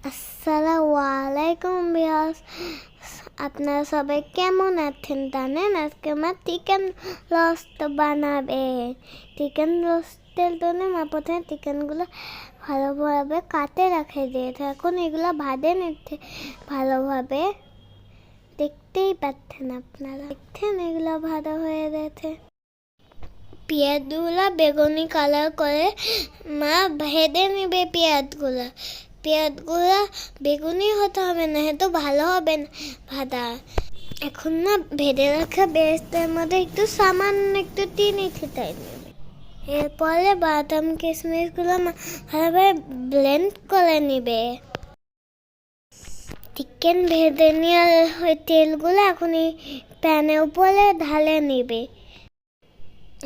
আসসালামু আলাইকুম ভিউয়ার্স, আপনারা সবাই কেমন আছেন? জানেন আজকে মা চিকেন রোস্ট বানাবে। চিকেন রোস্টের জন্য মা প্রথমে চিকেনগুলো ভালোভাবে কাটে রেখে দিয়েছে। এখন এগুলো ভাজে নিচ্ছে ভালোভাবে। দেখতেই পাচ্ছেন আপনারা, দেখছেন এগুলো ভাজা হয়ে গেছে। পেঁয়াজগুলো বেগুনি কালার করে মা ভেজে নেবে। পেঁয়াজগুলো বেগুনি হতে হবে, না তো ভালো হবে না ভাজা। এখন না ভেজে রাখা পেঁয়াজটার মধ্যে সামান্য একটু চিনি ছিটাই নেবে। এরপরে বাদাম কিশমিশগুলো ভালোভাবে ব্লেন্ড করে নেবে। চিকেন ভেজে নিয়ে ওই তেলগুলো এখন এই প্যানের উপরে ঢালে নেবে।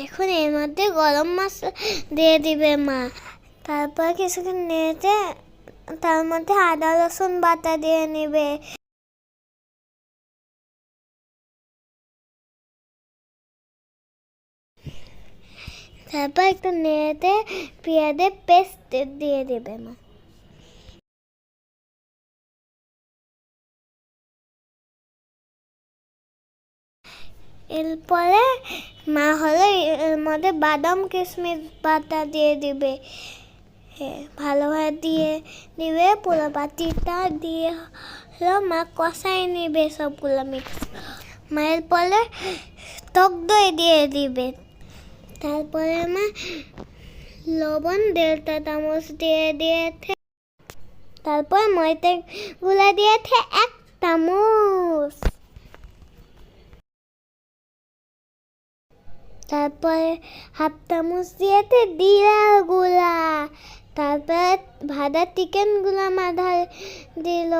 এখন এর মধ্যে গরম মশলা দিয়ে দিবে মা। তারপর কিছুক্ষণ নেড়ে তার মধ্যে আদা রসুন বাটা দিয়ে নেবে। তারপর একটু নেড়ে পেঁয়াজের পেস্ট দিয়ে দেবে মা। এরপরে মা হলো এর মধ্যে বাদাম কিশমিশ বাটা দিয়ে দিবে। ভালোভাবে দিয়ে দিবে, পুরো বাটিটা দিয়ে হলো মা কষাই নেবে সবগুলো মিক্স। মায়ের পরে টক দই দিয়ে দিবে। তারপরে মা লবণ 1.5 চামচ দিয়ে দিয়েছে। তারপর ময়দা গুলা দিয়েছে 1 চামচ। তারপরে 1/2 চামচ দিয়েছে জিরার গুঁড়া। তারপর ভাজা চিকেন গুলা মাথা দিল।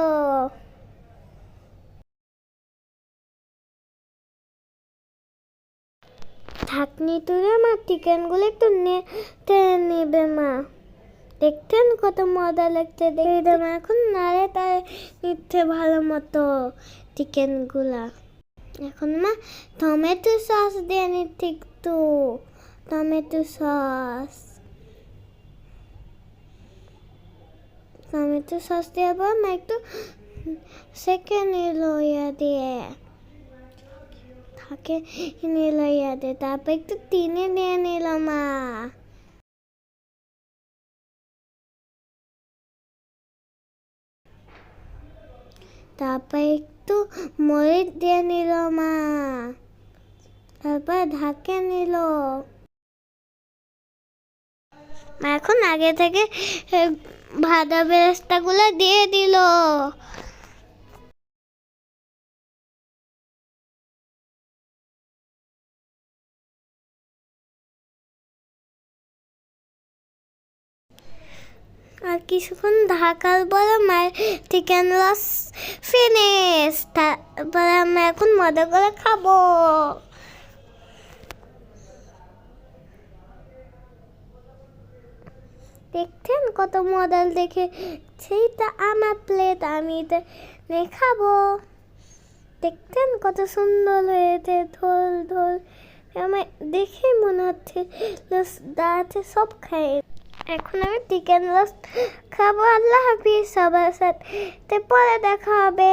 ঢাকনি তুলে মা চিকেন গুলো একটু নেবে মা। দেখতেন কত মজা লাগছে দেখতে। মা এখন নাড়ে তাড়ে নিচ্ছে ভালো মতো চিকেন গুলা। এখন মা টমেটো সস দিয়ে নিচ্ছে একটু। টমেটো সস দেওয়ার পর মা একটু সেকে নিল দিয়ে তারপর একটু চিনি দিয়ে নিল মা। তারপর একটু মরিচ দিয়ে নিল মা। তারপর ঢাকে নিল। এখন আগে থেকে ভাজা বেরেস্তাগুলো দিয়ে দিল। আর কিছুক্ষণ ঢাকার পরে মায়ের চিকেন রোস্ট ফিনিশ। তারপরে আমরা এখন মজা করে খাবো। দেখছেন কত মডেল দেখে, সেইটা আমার প্লেট, আমি এটা খাবো। দেখছেন কত সুন্দর হয়েছে, ঢোল ঢোল। আমার দেখে মনে হচ্ছে দাঁড়াতে সব খাই। এখন আমি চিকেন রোস্ট খাবো। আল্লাহ হাফিজ, সবার সাথে পরে দেখা হবে।